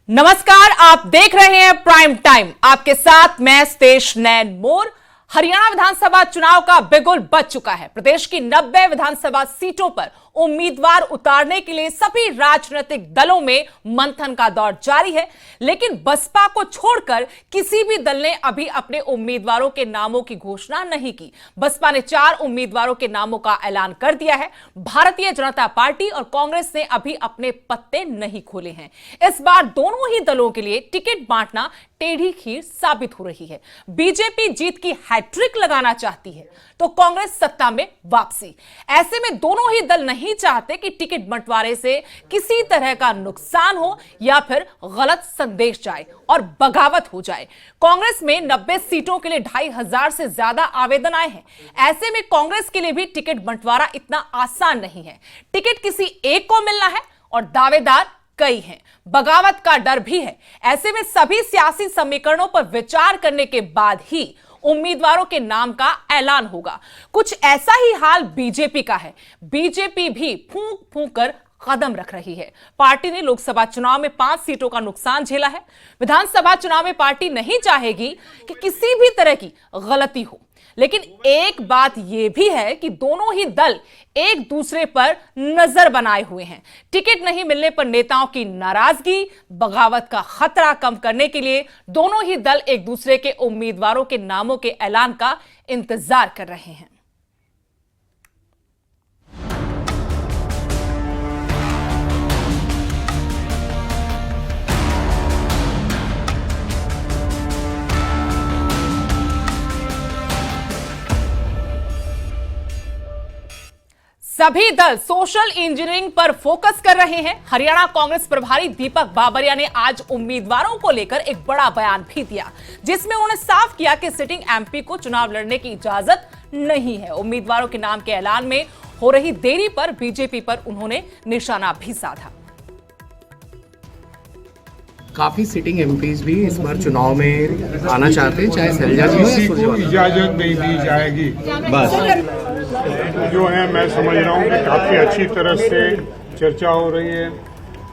नमस्कार, आप देख रहे हैं प्राइम टाइम। आपके साथ मैं स्तेश नैन मोर। हरियाणा विधानसभा चुनाव का बिगुल बज चुका है। प्रदेश की 90 विधानसभा सीटों पर उम्मीदवार उतारने के लिए सभी राजनीतिक दलों में मंथन का दौर जारी है, लेकिन बसपा को छोड़कर किसी भी दल ने अभी अपने उम्मीदवारों के नामों की घोषणा नहीं की। बसपा ने 4 उम्मीदवारों के नामों का ऐलान कर दिया है। भारतीय जनता पार्टी और कांग्रेस ने अभी अपने पत्ते नहीं खोले हैं। इस बार दोनों ही दलों के लिए टिकट बांटना टेढ़ी खीर साबित हो रही है। बीजेपी जीत की हैट्रिक लगाना चाहती है तो कांग्रेस सत्ता में वापसी। ऐसे में दोनों ही दल नहीं चाहते कि टिकट बंटवारे से किसी तरह का नुकसान हो या फिर गलत संदेश जाए और बगावत हो जाए। कांग्रेस में 90 सीटों के लिए 2500 से ज्यादा आवेदन आए हैं। ऐसे में कांग्रेस के लिए भी टिकट बंटवारा इतना आसान नहीं है। टिकट किसी एक को मिलना है और दावेदार कई हैं। बगावत का डर भी है। ऐसे में सभी सियासी समीकरणों पर विचार करने के बाद ही उम्मीदवारों के नाम का ऐलान होगा। कुछ ऐसा ही हाल बीजेपी का है। बीजेपी भी फूंक फूंक कर कदम रख रही है। पार्टी ने लोकसभा चुनाव में 5 सीटों का नुकसान झेला है। विधानसभा चुनाव में पार्टी नहीं चाहेगी कि किसी भी तरह की गलती हो, लेकिन एक बात यह भी है कि दोनों ही दल एक दूसरे पर नजर बनाए हुए हैं। टिकट नहीं मिलने पर नेताओं की नाराजगी, बगावत का खतरा कम करने के लिए दोनों ही दल एक दूसरे के उम्मीदवारों के नामों के ऐलान का इंतजार कर रहे हैं। सभी दल सोशल इंजीनियरिंग पर फोकस कर रहे हैं। हरियाणा कांग्रेस प्रभारी दीपक बाबरिया ने आज उम्मीदवारों को लेकर एक बड़ा बयान भी दिया, जिसमें उन्होंने साफ किया कि सिटिंग एमपी को चुनाव लड़ने की इजाजत नहीं है। उम्मीदवारों के नाम के ऐलान में हो रही देरी पर बीजेपी पर उन्होंने निशाना भी साधा। काफी सिटिंग एमपीज भी इस बार चुनाव में आना चाहते हैं, चाहे शैलजा जी हो या किसी को सुरजेवाला। इजाजत नहीं दी जाएगी। बस जो है मैं समझ रहा हूँ कि काफ़ी अच्छी तरह से चर्चा हो रही है।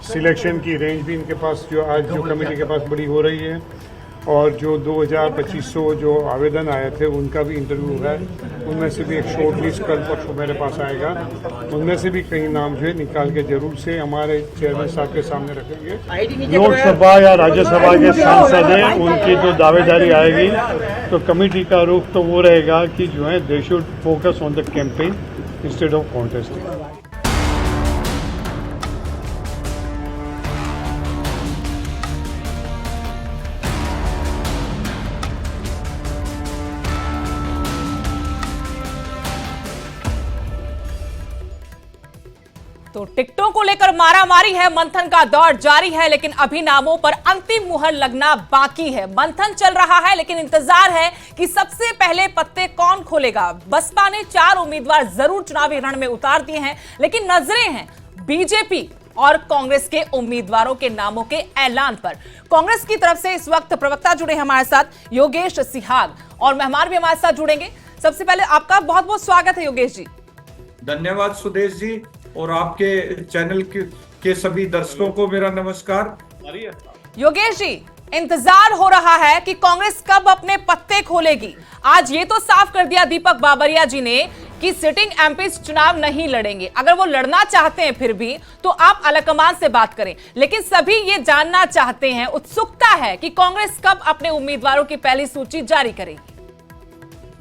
सिलेक्शन की रेंज भी इनके पास जो कमेटी के पास बड़ी हो रही है, और जो 2500 जो आवेदन आए थे उनका भी इंटरव्यू है। उनमें से भी एक शॉर्ट लिस्ट कल परसों मेरे पास आएगा। उनमें से भी कई नाम जो है निकाल के जरूर से हमारे चेयरमैन साहब के सामने रखेंगे। लोकसभा या राज्यसभा के सांसद हैं, उनकी जो दावेदारी आएगी तो कमेटी का रुख तो वो रहेगा कि जो है they should focus on the campaign instead of contesting. तो टिकटों को लेकर मारामारी है, मंथन का दौर जारी है, लेकिन अभी नामों पर अंतिम मुहर लगना बाकी है। मंथन चल रहा है, लेकिन इंतजार है कि सबसे पहले पत्ते कौन खोलेगा। बसपा ने 4 उम्मीदवार जरूर चुनावी रण में उतार दिए हैं, लेकिन नजरें हैं बीजेपी और कांग्रेस के उम्मीदवारों के नामों के ऐलान पर। कांग्रेस की तरफ से इस वक्त प्रवक्ता जुड़े हमारे साथ योगेश सिहाग, और मेहमान भी हमारे साथ जुड़ेंगे। सबसे पहले आपका बहुत बहुत स्वागत है योगेश जी। धन्यवाद सुदेश जी, और आपके चैनल के सभी दर्शकों को मेरा नमस्कार। योगेश जी, इंतजार हो रहा है कि कांग्रेस कब अपने पत्ते खोलेगी। आज ये तो साफ कर दिया दीपक बाबरिया जी ने कि सिटिंग एमपी चुनाव नहीं लड़ेंगे। अगर वो लड़ना चाहते हैं फिर भी तो आप आलाकमान से बात करें, लेकिन सभी ये जानना चाहते हैं, उत्सुकता है कि कांग्रेस कब अपने उम्मीदवारों की पहली सूची जारी करेगी।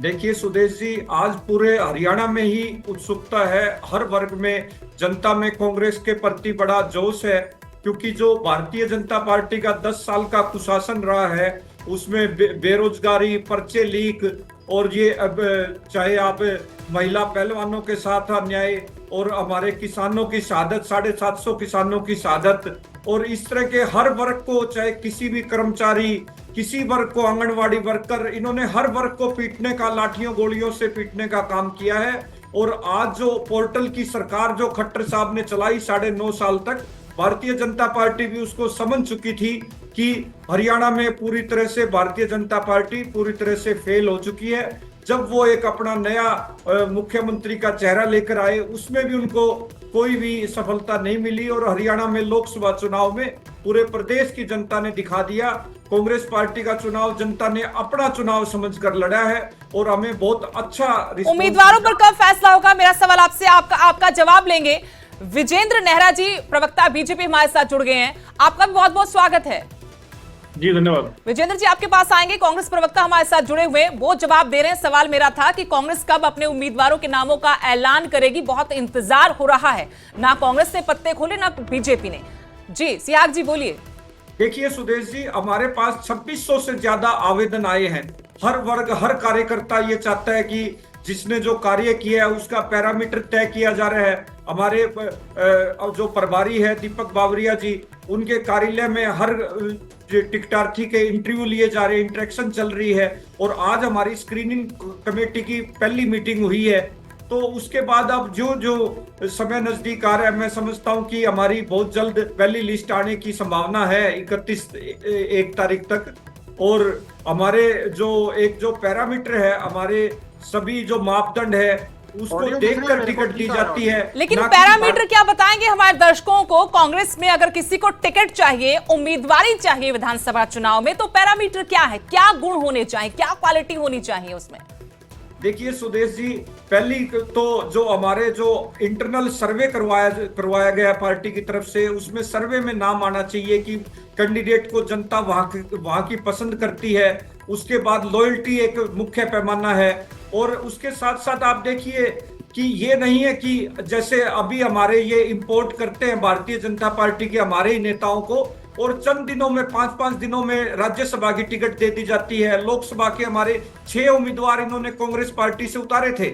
देखिए सुदेश जी, आज पूरे हरियाणा में ही उत्सुकता है। हर वर्ग में जनता में कांग्रेस के प्रति बड़ा जोश है, क्योंकि जो भारतीय जनता पार्टी का 10 साल का कुशासन रहा है उसमें बेरोजगारी, पर्चे लीक, और ये अब चाहे आप महिला पहलवानों के साथ अन्याय, और हमारे किसानों की शहादत, 750 किसानों की शहादत, और इस तरह के हर वर्ग को, चाहे किसी भी कर्मचारी, किसी वर्ग को, आंगनवाड़ी वर्कर, इन्होंने हर वर्ग को पीटने का, लाठियों गोलियों से पीटने का काम किया है। और आज जो पोर्टल की सरकार जो खट्टर साहब ने चलाई 9.5 साल तक, भारतीय जनता पार्टी भी उसको समझ चुकी थी कि हरियाणा में पूरी तरह से भारतीय जनता पार्टी पूरी तरह से फेल हो चुकी है। जब वो एक अपना नया मुख्यमंत्री का चेहरा लेकर आए, उसमें भी उनको कोई भी सफलता नहीं मिली, और हरियाणा में लोकसभा चुनाव में पूरे प्रदेश की जनता ने दिखा दिया। कांग्रेस पार्टी का चुनाव जनता ने अपना चुनाव समझकर लड़ा है और हमें बहुत अच्छा रिस्पॉन्स। उम्मीदवारों पर कब फैसला होगा, मेरा सवाल आपसे, आपका जवाब लेंगे। विजेंद्र नेहरा जी, प्रवक्ता बीजेपी, हमारे साथ जुड़ गए हैं। आपका भी बहुत बहुत स्वागत है। जी धन्यवाद। विजेंद्र जी आपके पास आएंगे, कांग्रेस प्रवक्ता हमारे साथ जुड़े हुए, वो जवाब दे रहे हैं। सवाल मेरा था कि कांग्रेस कब अपने उम्मीदवारों के नामों का ऐलान करेगी, बहुत इंतजार हो रहा है। ना कांग्रेस ने पत्ते खोले ना बीजेपी ने। जी सियाग जी बोलिए। देखिए सुदेश जी, हमारे पास 2600 से ज्यादा आवेदन आए हैं। हर वर्ग, हर कार्यकर्ता ये चाहता है कि जिसने जो कार्य किया है उसका पैरामीटर तय किया जा रहा है। हमारे जो प्रभारी है दीपक बावरिया जी, उनके कार्यालय में हर टिकटार्थी के इंटरव्यू लिए जा रहे हैं, इंटरेक्शन चल रही है। और आज हमारी स्क्रीनिंग कमेटी की पहली मीटिंग हुई है। तो उसके बाद अब जो समय नजदीक आ रहा है, मैं समझता हूं कि हमारी बहुत जल्द पहली लिस्ट आने की संभावना है 31 तारीख तक। और हमारे जो पैरामीटर है, हमारे सभी जो मापदंड है उसको देखकर टिकट दी जाती है। लेकिन पैरामीटर क्या बताएंगे हमारे दर्शकों को? कांग्रेस में अगर किसी को टिकट चाहिए, उम्मीदवारी चाहिए विधानसभा चुनाव में, तो पैरामीटर क्या है? क्या गुण होने चाहिए, क्या क्वालिटी होनी चाहिए उसमें? देखिए सुदेश जी, पहली तो जो हमारे जो इंटरनल सर्वे करवाया गया पार्टी की तरफ से, उसमें सर्वे में नाम आना चाहिए कि कैंडिडेट को जनता वहां की पसंद करती है। उसके बाद लॉयल्टी एक मुख्य पैमाना है। और उसके साथ साथ आप देखिए कि ये नहीं है कि जैसे अभी हमारे ये इंपोर्ट करते हैं भारतीय जनता पार्टी के हमारे ही नेताओं को, और चंद दिनों में 5-5 दिनों में राज्यसभा की टिकट दे दी जाती है। लोकसभा के हमारे 6 उम्मीदवार इन्होंने कांग्रेस पार्टी से उतारे थे।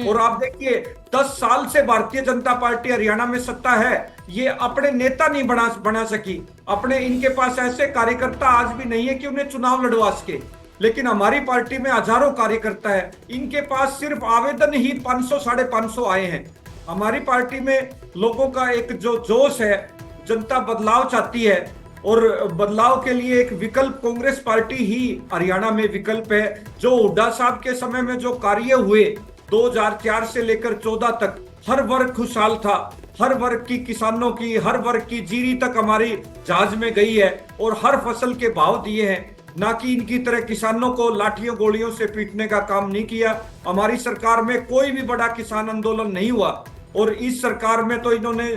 और आप देखिए 10 साल से भारतीय जनता पार्टी हरियाणा में सत्ता है, ये अपने नेता नहीं बना सकी। अपने इनके पास ऐसे कार्यकर्ता आज भी नहीं है कि उन्हें चुनाव लड़वा सके। लेकिन हमारी पार्टी में हजारों कार्यकर्ता है, इनके पास सिर्फ आवेदन ही 500-550 आए हैं। हमारी पार्टी में लोगों का एक जो जोश है, जनता बदलाव चाहती है और बदलाव के लिए एक विकल्प कांग्रेस पार्टी ही हरियाणा में विकल्प है। जो हुड्डा साहब के समय में जो कार्य हुए 2004 से लेकर 14 तक, हर वर्ग खुशहाल था। हर वर्ग की, किसानों की, हर वर्ग की जीरी तक हमारी जहाज में गई है और हर फसल के भाव दिए हैं। ना कि इनकी तरह किसानों को लाठियों गोलियों से पीटने का काम नहीं किया। हमारी सरकार में कोई भी बड़ा किसान आंदोलन नहीं हुआ। और इस सरकार में तो इन्होंने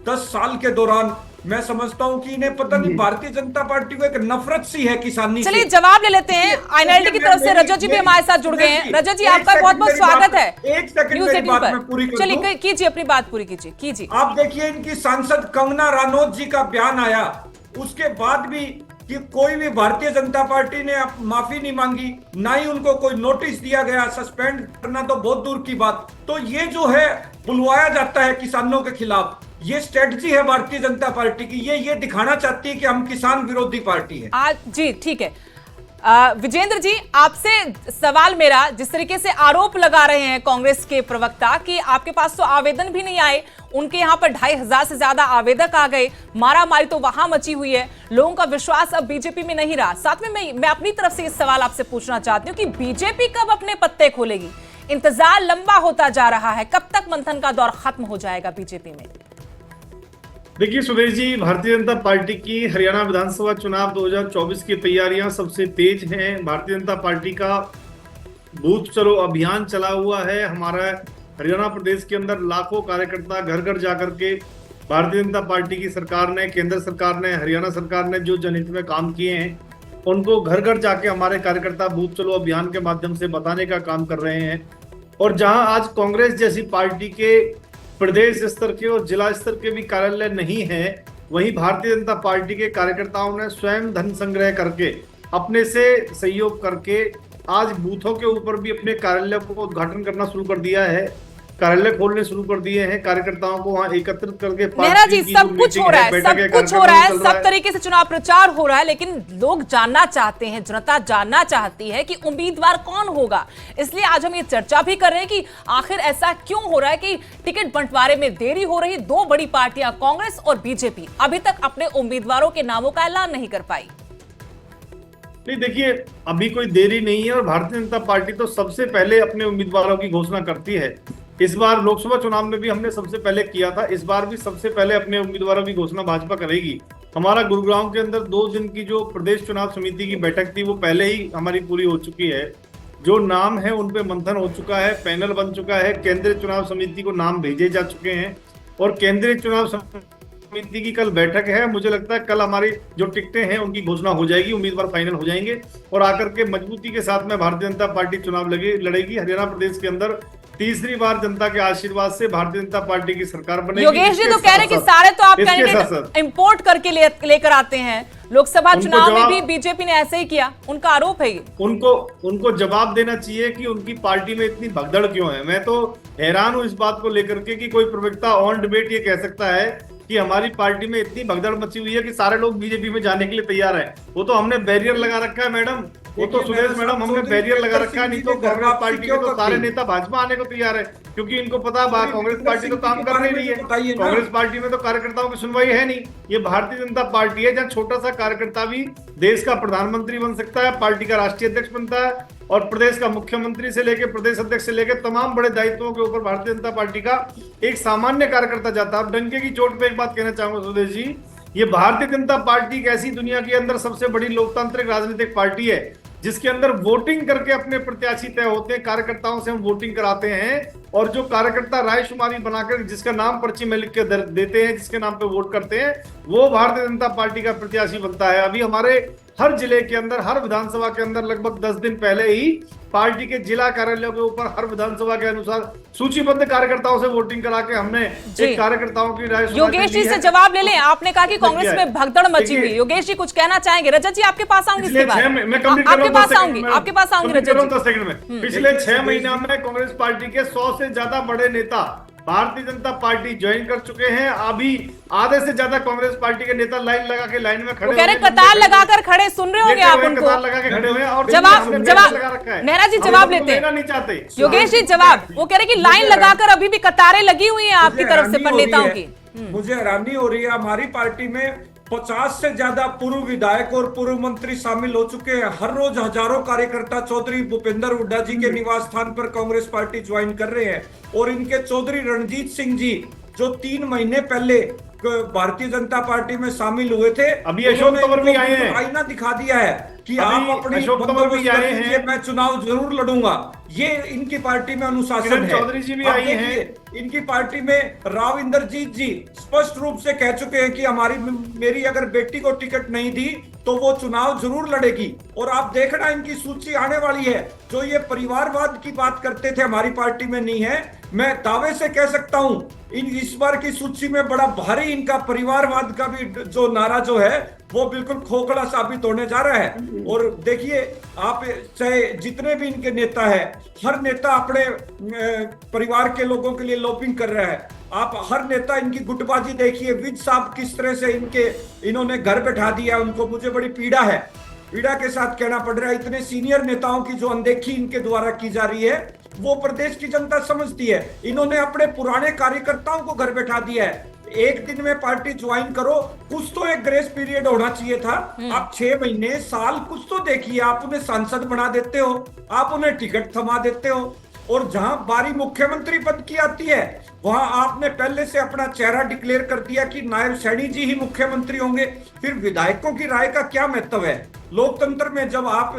10 साल के दौरान, मैं समझता हूं कि इन्हें पता नहीं भारतीय जनता पार्टी को एक नफरत सी है किसानी से। चलिए जवाब ले लेते हैं। आईएनएलटी की तरफ से रजत जी भी हमारे साथ जुड़ गए हैं। रजत जी आपका बहुत बहुत स्वागत है एक सेकंड न्यूज़ 18 पर। पूरी चलिए कीजिए अपनी बात पूरी कीजिए। आप देखिए इनकी सांसद कंगना रनौत जी का बयान आया, उसके बाद भी कि कोई भी भारतीय जनता पार्टी ने माफी नहीं मांगी, ना ही उनको कोई नोटिस दिया गया। सस्पेंड करना तो बहुत दूर की बात। तो ये जो है बुलवाया जाता है किसानों के खिलाफ, ये स्ट्रेटजी है भारतीय जनता पार्टी की। ये दिखाना चाहती है कि हम किसान विरोधी पार्टी है। आज जी ठीक है। विजेंद्र जी आपसे सवाल मेरा, जिस तरीके से आरोप लगा रहे हैं कांग्रेस के प्रवक्ता कि आपके पास तो आवेदन भी नहीं आए, उनके यहां पर 2500 से ज्यादा आवेदक आ गए, मारामारी तो वहां मची हुई है, लोगों का विश्वास अब बीजेपी में नहीं रहा। साथ में मैं अपनी तरफ से इस सवाल आपसे पूछना चाहती हूं कि बीजेपी कब अपने पत्ते खोलेगी? इंतजार लंबा होता जा रहा है, कब तक मंथन का दौर खत्म हो जाएगा बीजेपी में? देखिए सुदेश जी, भारतीय जनता पार्टी की हरियाणा विधानसभा चुनाव 2024 की तैयारियां सबसे तेज हैं। भारतीय जनता पार्टी का बूथ चलो अभियान चला हुआ है। हमारा हरियाणा प्रदेश के अंदर लाखों कार्यकर्ता घर घर जाकर के भारतीय जनता पार्टी की सरकार ने, केंद्र सरकार ने, हरियाणा सरकार ने जो जनहित में काम किए हैं, उनको घर घर जाके हमारे कार्यकर्ता बूथ चलो अभियान के माध्यम से बताने का काम कर रहे हैं। और जहां आज कांग्रेस जैसी पार्टी के प्रदेश स्तर के और जिला स्तर के भी कार्यालय नहीं है, वहीं भारतीय जनता पार्टी के कार्यकर्ताओं ने स्वयं धन संग्रह करके, अपने से सहयोग करके आज बूथों के ऊपर भी अपने कार्यालय को उद्घाटन करना शुरू कर दिया है, कार्यालय खोलने शुरू कर दिए हैं, कार्यकर्ताओं को वहां एकत्रित करके। नेहरा जी सब कुछ हो रहा है, सब तरीके से चुनाव प्रचार हो रहा है, लेकिन लोग जानना चाहते हैं, जनता जानना चाहती है कि उम्मीदवार कौन होगा। इसलिए आज हम ये चर्चा भी कर रहे हैं कि आखिर ऐसा क्यों हो रहा है कि टिकट बंटवारे में देरी हो रही। दो बड़ी पार्टियां कांग्रेस और बीजेपी अभी तक अपने उम्मीदवारों के नामों का ऐलान नहीं कर पाई। नहीं, देखिए अभी कोई देरी नहीं है और भारतीय जनता पार्टी तो सबसे पहले अपने उम्मीदवारों की घोषणा करती है। इस बार लोकसभा चुनाव में भी हमने सबसे पहले किया था, इस बार भी सबसे पहले अपने उम्मीदवारों की घोषणा भाजपा करेगी। हमारा गुरुग्राम के अंदर 2 दिन की जो प्रदेश चुनाव समिति की बैठक थी वो पहले ही हमारी पूरी हो चुकी है। जो नाम है उन पे मंथन हो चुका है, पैनल बन चुका है, केंद्रीय चुनाव समिति को नाम भेजे जा चुके हैं और केंद्रीय चुनाव समिति की कल बैठक है। मुझे लगता है कल हमारी जो टिकटें हैं उनकी घोषणा हो जाएगी, उम्मीदवार फाइनल हो जाएंगे और आकर के मजबूती के साथ में भारतीय जनता पार्टी चुनाव लड़ेगी। हरियाणा प्रदेश के अंदर तीसरी बार जनता के आशीर्वाद से भारतीय जनता पार्टी की सरकार बनेगी। योगेश जी तो कह रहे हैं कि सारे तो आप कैंडिडेट इंपोर्ट करके लेकर आते हैं। लोकसभा चुनाव में भी बीजेपी ने ऐसे ही किया, उनका आरोप है ये। उनको जवाब देना चाहिए कि उनकी पार्टी में इतनी भगदड़ क्यों है। मैं तो हैरान हूं इस बात को लेकर के कि कोई प्रवक्ता ऑन डिबेट ये कह सकता है कि हमारी पार्टी में इतनी भगदड़ मची हुई है कि सारे लोग बीजेपी में जाने के लिए तैयार है। वो तो हमने बैरियर लगा रखा है मैडम, वो तो सुदेश मैडम हमने बैरियर लगा रखा है। नहीं तो कांग्रेस पार्टी के तो सारे नेता भाजपा आने को तैयार है, क्योंकि इनको पता है कांग्रेस पार्टी तो काम कर नहीं रही है। कांग्रेस पार्टी में तो कार्यकर्ताओं की सुनवाई है नहीं। ये भारतीय जनता पार्टी है जहाँ छोटा सा कार्यकर्ता भी देश का प्रधानमंत्री बन सकता है, पार्टी का राष्ट्रीय अध्यक्ष बनता है और प्रदेश का मुख्यमंत्री से लेकर प्रदेश अध्यक्ष से लेकर तमाम बड़े दायित्वों के ऊपर भारतीय जनता पार्टी का एक सामान्य कार्यकर्ता जाता है। डंके की चोट पे एक बात कहना चाहूंगा सुदेश जी, ये भारतीय जनता पार्टी एक ऐसी दुनिया के अंदर सबसे बड़ी लोकतांत्रिक राजनीतिक पार्टी है जिसके अंदर वोटिंग करके अपने प्रत्याशी तय होते हैं। कार्यकर्ताओं से हम वोटिंग कराते हैं और जो कार्यकर्ता रायशुमारी बनाकर जिसका नाम पर्ची में लिख के देते हैं, जिसके नाम पे वोट करते हैं, वो भारतीय जनता पार्टी का प्रत्याशी बनता है। अभी हमारे हर जिले के अंदर, हर विधानसभा के अंदर लगभग 10 दिन पहले ही पार्टी के जिला कार्यालयों के ऊपर हर विधानसभा के अनुसार सूचीबद्ध कार्यकर्ताओं से वोटिंग करा के हमने एक कार्यकर्ताओं की राय। योगेश जी से जवाब ले लें। आपने कहा कि कांग्रेस में भगदड़ मची हुई। योगेश जी कुछ कहना चाहेंगे? रजत जी आपके पास आऊंगी इसके बाद, आपके पास आऊंगी रजत जी। 10 सेकंड में पिछले 6 महीना में कांग्रेस पार्टी के 100 से ज्यादा बड़े नेता भारतीय जनता पार्टी ज्वाइन कर चुके हैं। अभी आधे से ज्यादा कांग्रेस पार्टी के नेता लाइन लगा के लाइन में खड़े कह रहे कतार लगाकर खड़े, सुन रहे होंगे आप उनको। कतार लगा के खड़े हुए हैं और जवाब मेहरा जी जवाब लेते हैं। नहीं चाहते योगेश जी जवाब, वो कह रहे कि लाइन लगाकर अभी भी कतारें लगी हुई हैं आपकी तरफ से पर नेताओं की। मुझे हैरानी हो रही है, हमारी पार्टी में 50 से ज्यादा पूर्व विधायक और पूर्व मंत्री शामिल हो चुके हैं। हर रोज हजारों कार्यकर्ता चौधरी भूपेंद्र हुड्डा जी के निवास स्थान पर कांग्रेस पार्टी ज्वाइन कर रहे हैं और इनके चौधरी रणजीत सिंह जी जो 3 महीने पहले भारतीय जनता पार्टी में शामिल हुए थे, अभी अशोक तंवर भी आए हैं। आईना दिखा दिया है कि आप अपनी भी आए हैं, मैं चुनाव जरूर लड़ूंगा। ये इनकी पार्टी में अनुशासन है। चौधरी जी भी आए हैं। इनकी पार्टी में राव इंद्रजीत जी स्पष्ट रूप से कह चुके हैं कि मेरी अगर बेटी को टिकट नहीं दी तो वो चुनाव जरूर लड़ेगी। और आप देखना इनकी सूची आने वाली है। जो ये परिवारवाद की बात करते थे हमारी पार्टी में नहीं है। मैं दावे से कह सकता हूं इस बार की सूची में बड़ा भारी इनका परिवारवाद का भी जो नारा जो है वो बिल्कुल खोखला साबित होने जा रहा है। और देखिए आप चाहे जितने भी इनके नेता है, हर नेता अपने परिवार के लोगों के लिए लॉबिंग कर रहा है। आप हर नेता इनकी गुटबाजी देखिए। विज साहब किस तरह से इन्होंने घर बैठा दिया उनको, मुझे बड़ी पीड़ा है, पीड़ा के साथ कहना पड़ रहा है। इतने सीनियर नेताओं की जो अनदेखी इनके द्वारा की जा रही है वो प्रदेश की जनता समझती है। इन्होंने अपने पुराने कार्यकर्ताओं को घर बैठा दिया है। एक दिन में पार्टी ज्वाइन करो, कुछ तो एक ग्रेस पीरियड होना चाहिए था। आप 6 महीने साल कुछ तो देखिए। आप उन्हें सांसद बना देते हो, आप उन्हें टिकट थमा देते हो और जहां बारी मुख्यमंत्री पद की आती है वहां आपने पहले से अपना चेहरा डिक्लेयर कर दिया कि नायब सैनी जी ही मुख्यमंत्री होंगे। फिर विधायकों की राय का क्या महत्व है लोकतंत्र में? जब आप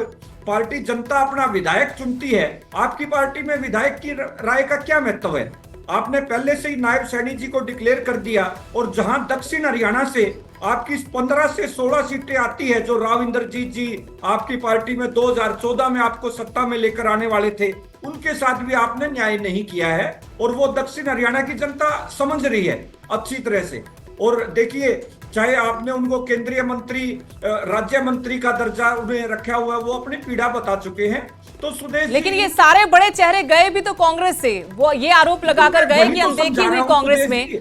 पार्टी जनता अपना विधायक चुनती है, आपकी पार्टी में विधायक की राय का क्या महत्व है? आपने पहले से ही नायब सैनी जी को डिक्लेयर कर दिया और जहां दक्षिण हरियाणा से आपकी 15 से 16 सीटें आती है जो राव इंद्रजीत जी आपकी पार्टी में 2014 में आपको सत्ता में लेकर आने वाले थे, उनके साथ भी आपने न्याय नहीं किया है और वो दक्षिण हरियाणा की जनता समझ रही है अच्छी तरह से। और देखिए चाहे आपने उनको केंद्रीय मंत्री, राज्य मंत्री का दर्जा उन्हें रखा हुआ है, वो अपनी पीड़ा बता चुके हैं। तो सुदेश, लेकिन ये सारे बड़े चेहरे गए भी तो कांग्रेस से, वो ये आरोप लगाकर गए कि अनदेखी हुई कांग्रेस में।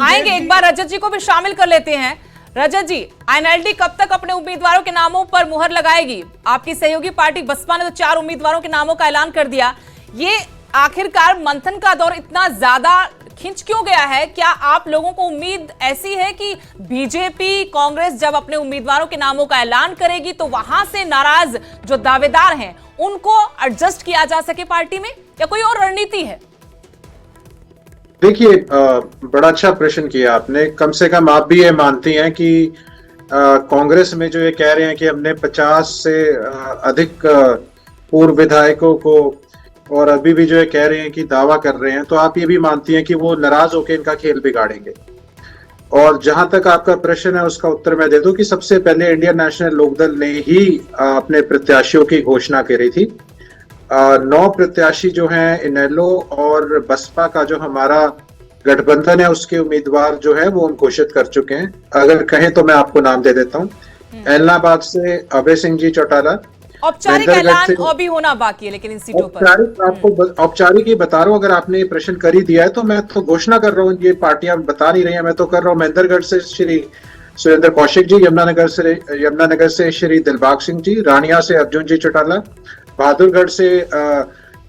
आएंगे एक बार रजत जी को भी शामिल कर लेते हैं। रजत जी, आईएनएलडी कब तक अपने उम्मीदवारों के नामों पर मुहर लगाएगी? आपकी सहयोगी पार्टी बसपा ने तो 4 उम्मीदवारों के नामों का ऐलान कर दिया। ये आखिरकार मंथन का दौर इतना ज्यादा खिंच क्यों गया है? क्या आप लोगों को उम्मीद ऐसी है कि बीजेपी कांग्रेस जब अपने उम्मीदवारों के नामों का ऐलान करेगी तो वहां से नाराज जो दावेदार हैं उनको एडजस्ट किया जा सके पार्टी में, या कोई और रणनीति है? देखिए, बड़ा अच्छा प्रश्न किया आपने। कम से कम आप भी ये मानती हैं कि कांग्रेस में जो ये कह रहे हैं कि हमने 50 से अधिक पूर्व विधायकों को, और अभी भी जो ये कह रहे हैं कि दावा कर रहे हैं, तो आप ये भी मानती हैं कि वो नाराज होकर इनका खेल बिगाड़ेंगे? और जहां तक आपका प्रश्न है उसका उत्तर मैं दे दूं कि सबसे पहले इंडियन नेशनल लोकदल ने ही अपने प्रत्याशियों की घोषणा करी थी। 9 प्रत्याशी जो हैं इनेलो और बसपा का जो हमारा गठबंधन है उसके उम्मीदवार जो है वो हम घोषित कर चुके हैं। अगर कहें तो मैं आपको नाम दे देता हूँ। एलनाबाद से अभय सिंह जी चौटाला। औपचारिक ऐलान अभी होना बाकी है लेकिन इन सीटों पर आपको औपचारिक ही बता रहा हूँ। अगर आपने ये प्रश्न कर ही दिया है तो मैं तो घोषणा कर रहा हूँ, ये पार्टियां बता नहीं रही हैं, मैं तो कर रहा हूँ। महेंद्रगढ़ से श्री सुरेंद्र कौशिक जी, यमुनानगर से श्री दिलबाग सिंह जी, रानिया से अर्जुन जी चौटाला, बहादुरगढ़ से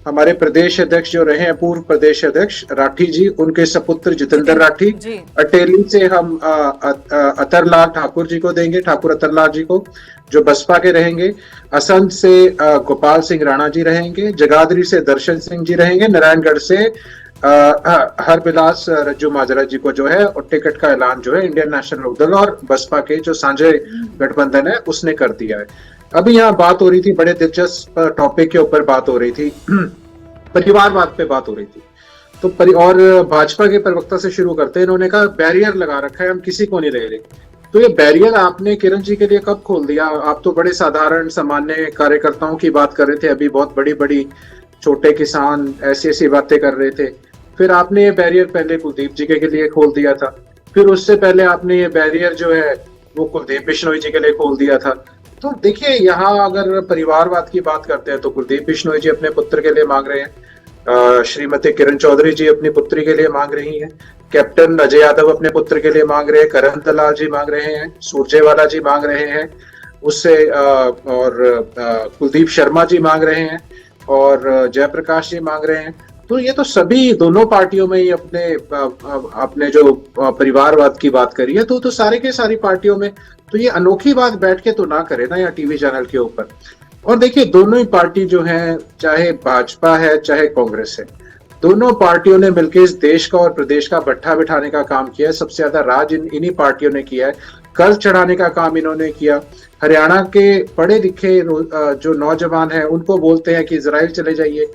हमारे प्रदेश अध्यक्ष जो रहे हैं पूर्व प्रदेश अध्यक्ष राठी जी, उनके सपुत्र जितेंद्र राठी। अटेली से हम अतरलाल ठाकुर जी को देंगे, ठाकुर अतरलाल जी को, जो बसपा के रहेंगे। असंध से गोपाल सिंह राणा जी रहेंगे। जगाधरी से दर्शन सिंह जी रहेंगे। नारायणगढ़ से हरबिलास रज्जू माजरा जी को जो है और टिकट का ऐलान जो है इंडियन नेशनल लोकदल और बसपा के जो साझे गठबंधन है उसने कर दिया है। अभी यहाँ बात हो रही थी, बड़े दिलचस्प टॉपिक के ऊपर बात हो रही थी, परिवारवाद पे बात हो रही थी। तो और भाजपा के प्रवक्ता से शुरू करते हैं। इन्होंने कहा बैरियर लगा रखा है, हम किसी को नहीं ले रहे। तो ये बैरियर आपने किरण जी के लिए कब खोल दिया? आप तो बड़े साधारण सामान्य कार्यकर्ताओं की बात कर रहे थे, अभी बहुत बड़ी बड़ी छोटे किसान ऐसी ऐसी बातें कर रहे थे। फिर आपने ये बैरियर पहले कुलदीप जी के लिए खोल दिया था, फिर उससे पहले आपने ये बैरियर जो है वो कुलदीप बिश्नोई जी के लिए खोल दिया था। तो देखिए, यहाँ अगर परिवारवाद की बात करते हैं तो कुलदीप बिश्नोई जी अपने पुत्र के लिए मांग रहे हैं, श्रीमती किरण चौधरी जी अपनी पुत्री के लिए मांग रही हैं, कैप्टन अजय यादव अपने पुत्र के लिए मांग रहे हैं, करण दलाल जी मांग रहे हैं, सुरजेवाला जी मांग रहे हैं, उससे और कुलदीप शर्मा जी मांग रहे हैं, और जयप्रकाश जी मांग रहे हैं। तो ये तो सभी दोनों पार्टियों में ही अपने जो परिवारवाद की बात करी है, तो सारे के सारी पार्टियों में। तो ये अनोखी बात बैठ के तो ना करे ना या टीवी चैनल के ऊपर। और देखिए, दोनों ही पार्टी जो है, चाहे भाजपा है चाहे कांग्रेस है, दोनों पार्टियों ने मिलकर इस देश का और प्रदेश का भट्ठा बिठाने का काम किया है। सबसे ज्यादा राज इन्हीं पार्टियों ने किया है, कर्ज चढ़ाने का काम इन्होंने किया। हरियाणा के पढ़े लिखे जो नौजवान हैं उनको बोलते हैं कि इजराइल चले जाइए।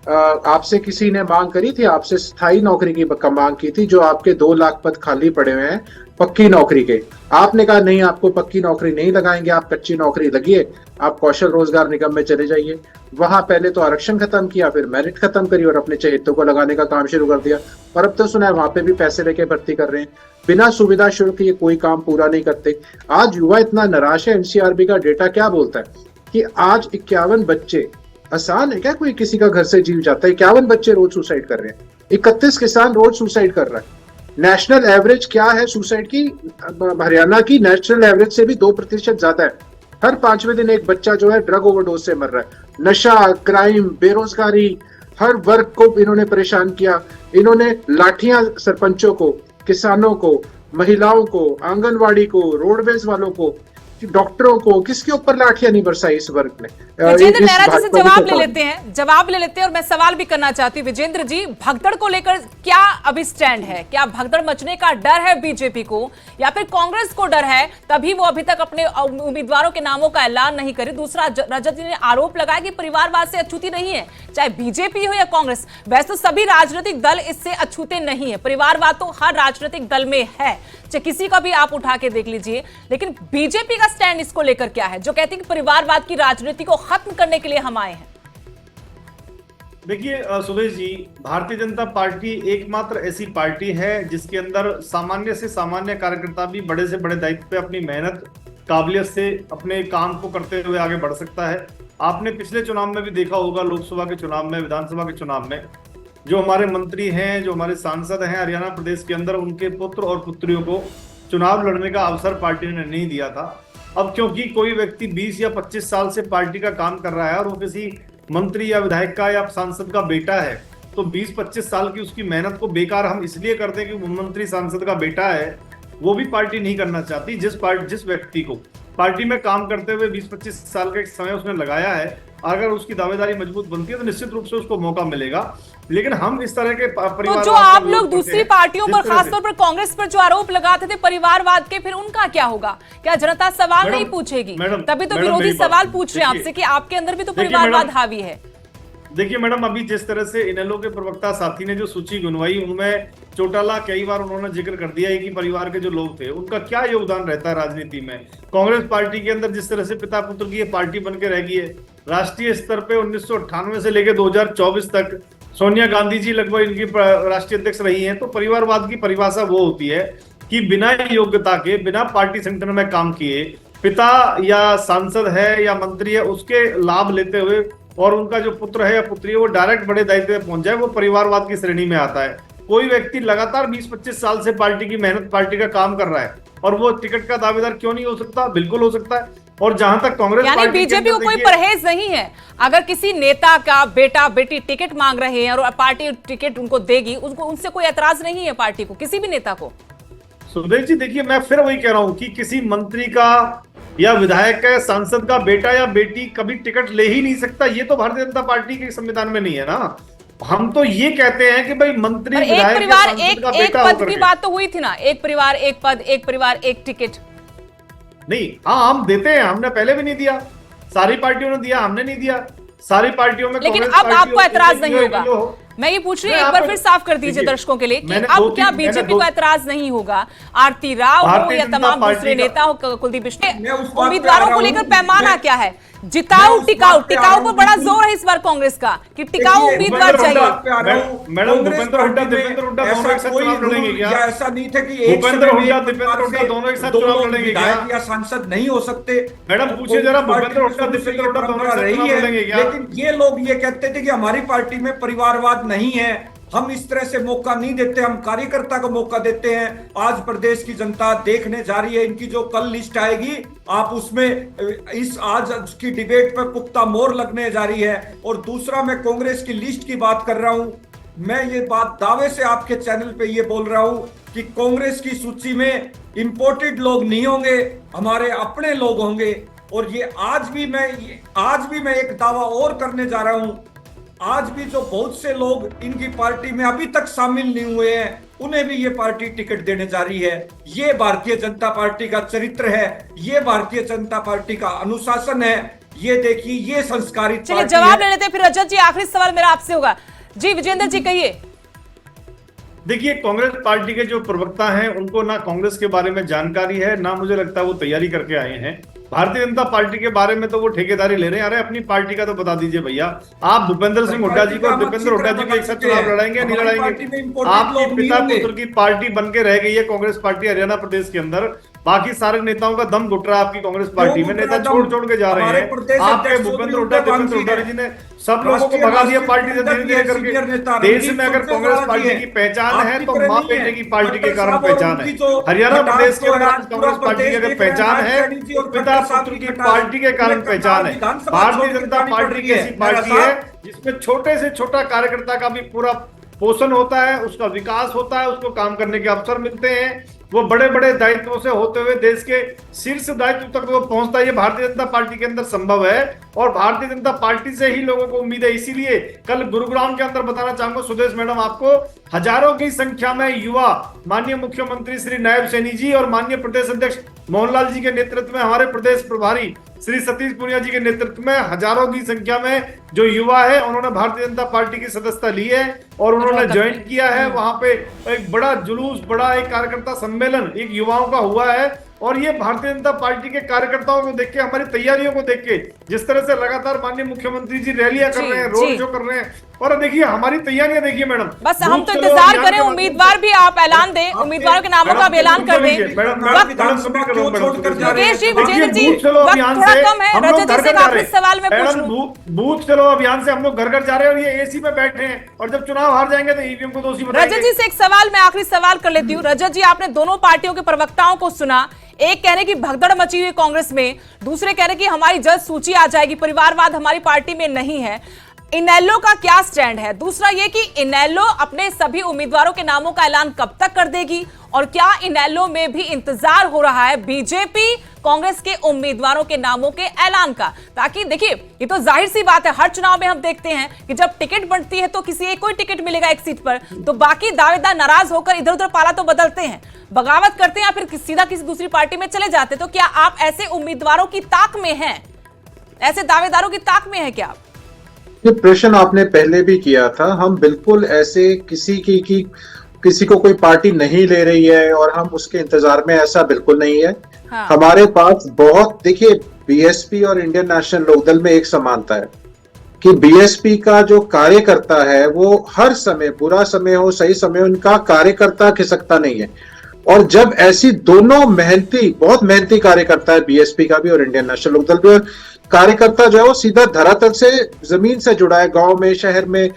आपसे किसी ने मांग करी थी, आपसे स्थायी नौकरी की मांग की थी, जो आपके 2 लाख पद खाली पड़े हुए हैं पक्की नौकरी के। आपने कहा नहीं, आपको पक्की नौकरी नहीं लगाएंगे, आप कच्ची नौकरी लगिए, आप कौशल रोजगार निगम में चले जाइए। वहां पहले तो आरक्षण खत्म किया, फिर मेरिट खत्म करी और अपने चहेतों को लगाने का काम शुरू कर दिया। और अब तो सुना है वहां पे भी पैसे लेके भर्ती कर रहे हैं, बिना सुविधा शुल्क ये कोई काम पूरा नहीं करते। आज युवा इतना निराश है, एनसीआरबी का डेटा क्या बोलता है कि आज 51 बच्चे, आसान है क्या कोई किसी का घर से जीव जाता है? 51 बच्चे रोज सुसाइड कर रहे हैं, 31 किसान रोज सुसाइड कर रहा है। नेशनल एवरेज क्या है सुसाइड की? हरियाणा की नेशनल एवरेज से भी 2% ज्यादा है। हर 5वें दिन एक बच्चा जो है ड्रग ओवरडोज से मर रहा है। नशा, क्राइम, बेरोजगारी, हर वर्ग को इन्होंने परेशान किया। इन्होंने लाठियां सरपंचों को, किसानों को, महिलाओं को, आंगनवाड़ी को, रोडवेज वालों को, डॉक्टरों को, किसके ऊपर लाठियां नहीं बरसाई इस वर्ग ने। विजेंद्र नेहरा जी से जवाब ले लेते हैं और मैं सवाल भी करना चाहती हूँ। विजेंद्र जी, भगदड़ को लेकर क्या अभी स्टैंड है? क्या भगदड़ मचने का डर है बीजेपी को, या फिर कांग्रेस को डर है, तभी वो अभी तक अपने उम्मीदवारों के नामों का ऐलान नहीं करे? दूसरा, रजत जी ने आरोप लगाया कि परिवारवाद से अछूती नहीं है, चाहे बीजेपी हो या कांग्रेस। वैसे तो सभी राजनीतिक दल इससे अछूते नहीं है, परिवारवाद तो हर राजनीतिक दल में है, चाहे किसी का भी आप उठा के देख लीजिए। लेकिन बीजेपी का स्टैंड इसको लेकर क्या है, जो कहती है कि परिवारवाद की राजनीति को खत्म करने के लिए हम आए हैं? देखिए सुदेश जी, भारतीय जनता पार्टी एकमात्र ऐसी पार्टी है जिसके अंदर सामान्य से सामान्य कार्यकर्ता भी बड़े से बड़े दायित्व पे अपनी मेहनत, काबिलियत से अपने काम को करते हुए आगे बढ़ सकता है। आपने पिछले चुनाव में भी देखा होगा, लोकसभा के चुनाव में, विधानसभा के चुनाव में, जो हमारे मंत्री हैं, जो हमारे सांसद हैं हरियाणा प्रदेश के अंदर, उनके पुत्र और पुत्रियों को चुनाव लड़ने का अवसर पार्टी ने नहीं दिया था। अब क्योंकि कोई व्यक्ति 20 या 25 साल से पार्टी का काम कर रहा है और वो किसी मंत्री या विधायक का या सांसद का बेटा है, तो 20-25 साल की उसकी मेहनत को बेकार हम इसलिए करते हैं कि मंत्री सांसद का बेटा है, वो भी पार्टी नहीं करना चाहती। जिस व्यक्ति को पार्टी में काम करते हुए 20-25 साल का समय उसने लगाया है, अगर उसकी दावेदारी मजबूत बनती है तो निश्चित रूप से उसको मौका मिलेगा। लेकिन हम इस तरह के तो परिवार जो आप लोग दूसरी पार्टियों पर, खासतौर पर कांग्रेस पर जो आरोप लगाते थे परिवारवाद के, फिर उनका क्या होगा? क्या जनता सवाल नहीं पूछेगी? तभी तो विरोधी सवाल पूछ रहे हैं आपसे कि आपके अंदर भी तो परिवारवाद हावी है। देखिए मैडम, अभी जिस तरह से इनेलो के प्रवक्ता साथी ने जो सूची गुनवाई, उनमें चौटाला कई बार उन्होंने जिक्र कर दिया है कि परिवार के जो लोग थे उनका क्या योगदान रहता है राजनीति में। कांग्रेस पार्टी के अंदर जिस तरह से पिता पुत्र की ये पार्टी बनकर रह गई है, राष्ट्रीय स्तर पे 1998 से लेकर 2024 तक सोनिया गांधी जी लगभग इनकी राष्ट्रीय अध्यक्ष रही हैं। तो परिवारवाद की परिभाषा वो होती है कि बिना योग्यता के, बिना पार्टी संगठन में काम किए, पिता या सांसद है या मंत्री है उसके लाभ लेते हुए और उनका जो पुत्र है या पुत्री है वो डायरेक्ट बड़े दायित्व में पहुंच जाए, वो परिवारवाद की श्रेणी में आता है। कोई व्यक्ति लगातार 20-25 साल से पार्टी की मेहनत, पार्टी का काम कर रहा है और वो टिकट का दावेदार क्यों नहीं हो सकता? बिल्कुल हो सकता है। और जहां तक कांग्रेस यानी बीजेपी को कोई परहेज नहीं है, अगर किसी नेता का बेटा बेटी टिकट मांग रहे हैं और पार्टी टिकट उनको देगी, उनको उनसे कोई एतराज नहीं है पार्टी को, किसी भी नेता को। सुदेश जी देखिए, मैं फिर वही कह रहा हूं कि किसी मंत्री का या विधायक का, सांसद का बेटा या बेटी कभी टिकट ले ही नहीं सकता। ये तो भारतीय जनता पार्टी के संविधान में नहीं है ना। हम तो ये कहते हैं कि भाई मंत्री, एक परिवार एक पद की बात तो हुई थी ना, एक परिवार एक पद, एक परिवार एक टिकट। नहीं, हाँ हम देते हैं, हमने पहले भी नहीं दिया, सारी पार्टियों ने दिया, हमने नहीं दिया। सारी पार्टियों में लेकिन अब आपको एतराज नहीं होगा। मैं ये पूछ रही हूँ, एक बार फिर साफ कर दीजिए दर्शकों के लिए कि अब क्या बीजेपी को एतराज नहीं होगा? आरती राव हो या तमाम दूसरे नेता हो, कुलदीप बिश्नोई, उम्मीदवारों को लेकर पैमाना क्या है? जिताऊ टिकाऊ, टिकाऊ पर बड़ा जोर है इस बार कांग्रेस का कि टिकाऊ उम्मीदवार चाहिए। मैडम भूपेंद्र हुड्डा, दीपेंद्र हुड्डा दोनों एक साथ चुनाव लड़ेंगे क्या? ऐसा नहीं था कि भूपेंद्र हुड्डा, दीपेंद्र हुड्डा दोनों एक साथ चुनाव लड़ेंगे क्या? या सांसद नहीं हो सकते? मैडम पूछिए जरा, भूपेंद्र हुड्डा, दीपेंद्र हुड्डा दोनों एक साथ चुनाव लड़ेंगे क्या? लेकिन ये लोग ये कहते थे कि हमारी पार्टी में परिवारवाद नहीं है, हम इस तरह से मौका नहीं देते, हम कार्यकर्ता को मौका देते हैं। आज प्रदेश की जनता देखने जा रही है, इनकी जो कल लिस्ट आएगी, आप उसमें इस आज की डिबेट पर पुख्ता मोहर लगने जा रही है। और दूसरा, मैं कांग्रेस की लिस्ट की बात कर रहा हूं, मैं ये बात दावे से आपके चैनल पे ये बोल रहा हूं कि कांग्रेस की सूची में इंपोर्टेड लोग नहीं होंगे, हमारे अपने लोग होंगे। और ये आज भी मैं एक दावा और करने जा रहा हूं, आज भी जो बहुत से लोग इनकी पार्टी में अभी तक शामिल नहीं हुए हैं, उन्हें भी ये पार्टी टिकट देने जा रही है। ये भारतीय जनता पार्टी का चरित्र है, ये भारतीय जनता पार्टी का अनुशासन है। ये देखिए, ये संस्कारित चलिए जवाब ले लेते हैं फिर। रजत जी, आखिरी सवाल मेरा आपसे होगा। जी विजेंद्र जी कहिए। देखिए, कांग्रेस पार्टी के जो प्रवक्ता हैं उनको ना कांग्रेस के बारे में जानकारी है, ना मुझे लगता है वो तैयारी करके आए हैं। भारतीय जनता पार्टी के बारे में तो वो ठेकेदारी ले रहे हैं। अरे अपनी पार्टी का तो बता दीजिए भैया, आप भूपेंद्र सिंह हुड्डा जी को, दीपेंद्र हुड्डा जी को एक साथ चुनाव लड़ाएंगे नहीं लड़ाएंगे? आपके पिता पुत्र की पार्टी बन के रह गई है कांग्रेस पार्टी हरियाणा प्रदेश के अंदर। बाकी सारे नेताओं का दम घुट रहा है आपकी कांग्रेस पार्टी में, नेता छोड़ के जा रहे हैं। आपके भूपेंद्र हुड्डा, दीपेंद्र हुड्डा जी ने सब लोगों को भगा दिया पार्टी से धीरे धीरे करके। देश में अगर कांग्रेस पार्टी की पहचान है तो माँ बेटे की पार्टी के कारण पहचान है। हरियाणा प्रदेश के अंदर कांग्रेस पार्टी की अगर पहचान है तो पिता पुत्र की पार्टी के कारण पहचान है। भारतीय जनता पार्टी की ऐसी पार्टी है जिसमें छोटे से छोटा कार्यकर्ता का भी पूरा पोषण होता है, उसका विकास होता है, उसको काम करने के अवसर मिलते हैं, वो बड़े बड़े दायित्वों से होते हुए देश के शीर्ष दायित्व तक वो पहुंचता है। ये भारतीय जनता पार्टी के अंदर संभव है और भारतीय जनता पार्टी से ही लोगों को उम्मीद है। इसीलिए कल गुरुग्राम के अंदर बताना चाहूंगा सुदेश मैडम आपको, हजारों की संख्या में युवा माननीय मुख्यमंत्री श्री नायब सैनी जी और माननीय प्रदेश अध्यक्ष मोहनलाल जी के नेतृत्व में, हमारे प्रदेश प्रभारी श्री सतीश पुनिया जी के नेतृत्व में हजारों की संख्या में जो युवा है उन्होंने भारतीय जनता पार्टी की सदस्यता ली है और उन्होंने ज्वाइन किया है। वहां पे एक बड़ा जुलूस, बड़ा एक कार्यकर्ता सम्मेलन एक युवाओं का हुआ है। और ये भारतीय जनता पार्टी के कार्यकर्ताओं को देख के, हमारी तैयारियों को देख के, जिस तरह से लगातार माननीय मुख्यमंत्री जी रैलियां कर रहे हैं, रोड शो कर रहे हैं, और देखिए हमारी तैयारियां देखिए मैडम। बस हम तो इंतजार करें, उम्मीदवार भी आप ऐलान दें, उम्मीदवारों के नामों का भी ऐलान कर दें। योगेश जी, विजेंद्र जी, वक्त थोड़ा कम है। रजत जी से आखिरी सवाल मैं पूछ लूं। बूथ चलो अभियान से हम लोग घर घर जा रहे हैं और ये एसी में बैठे हैं, और जब चुनाव हार जाएंगे तो ईवीएम को दोषी बताएंगे। रजत जी से एक सवाल, मैं आखिरी सवाल कर लेती हूँ। रजत जी, आपने दोनों पार्टियों के प्रवक्ताओं को सुना, एक कह रहे कि भगदड़ मची हुई कांग्रेस में, दूसरे कह रहे कि हमारी जल्द सूची आ जाएगी, परिवारवाद हमारी पार्टी में नहीं है। इनेलो का क्या स्टैंड है, दूसरा ये कि इनेलो अपने सभी उम्मीदवारों के नामों का ऐलान कब तक कर देगी, और क्या इनेलो में भी इंतजार हो रहा है बीजेपी कांग्रेस के उम्मीदवारों के नामों के ऐलान का। ताकि देखिए, ये तो जाहिर सी बात है, हर चुनाव में हम देखते हैं कि जब टिकट बनती है तो किसी एक कोई टिकट मिलेगा एक सीट पर, तो बाकी दावेदार नाराज होकर इधर उधर पाला तो बदलते हैं, बगावत करते हैं या फिर सीधा किसी दूसरी पार्टी में चले जाते। तो क्या आप ऐसे उम्मीदवारों की ताक में हैं, ऐसे दावेदारों की ताक में है क्या आप? ये प्रश्न आपने पहले भी किया था। हम बिल्कुल ऐसे किसी को कोई पार्टी नहीं ले रही है और हम उसके इंतजार में, ऐसा बिल्कुल नहीं है। हाँ। हमारे पास बहुत, देखिए, बीएसपी और इंडियन नेशनल लोकदल में एक समानता है कि बीएसपी का जो कार्यकर्ता है वो हर समय, बुरा समय हो सही समय, उनका कार्यकर्ता खिसकता नहीं है। और जब ऐसी दोनों बहुत मेहनती कार्यकर्ता है, बीएसपी का भी और इंडियन नेशनल लोकदल भी, और कार्यकर्ता जो है वो सीधा धरातल से, जमीन से जुड़ा है, गांव में, शहर में,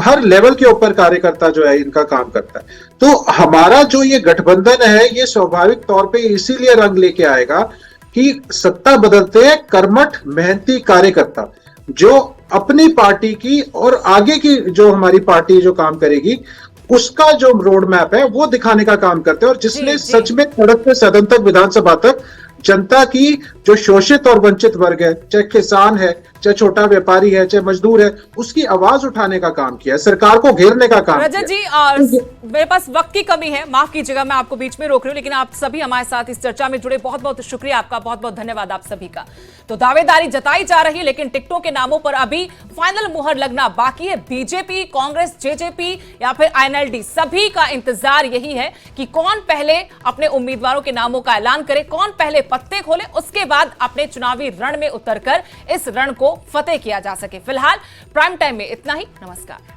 हर लेवल के ऊपर कार्यकर्ता जो है इनका काम करता है। तो हमारा जो ये गठबंधन है ये स्वाभाविक तौर पे इसीलिए रंग लेके आएगा कि सत्ता बदलते हैं कर्मठ मेहनती कार्यकर्ता जो अपनी पार्टी की और आगे की जो हमारी पार्टी जो काम करेगी उसका जो रोड मैप है वो दिखाने का काम करते हैं, और जिसने सच में सड़क से सदन तक, विधानसभा तक जनता की जो शोषित और वंचित वर्ग है, चाहे किसान है, चाहे छोटा व्यापारी है, चाहे मजदूर है, उसकी आवाज उठाने का काम किया, सरकार को घेरने का काम रजत किया। जी, मेरे पास वक्त की कमी है, माफ कीजिएगा मैं आपको बीच में रोक रही हूं, लेकिन आप सभी हमारे साथ इस चर्चा में जुड़े, बहुत बहुत शुक्रिया आपका, बहुत बहुत धन्यवाद आप सभी का। तो दावेदारी जताई जा रही है, लेकिन टिकटों के नामों पर अभी फाइनल मुहर लगना बाकी है। बीजेपी, कांग्रेस, जेजेपी या फिर आईएनएलडी, सभी का इंतजार यही है कि कौन पहले अपने उम्मीदवारों के नामों का ऐलान करे, कौन पहले पत्ते खोले, उसके बाद अपने चुनावी रण में उतरकर इस रण को फतेह किया जा सके। फिलहाल प्राइम टाइम में इतना ही। नमस्कार।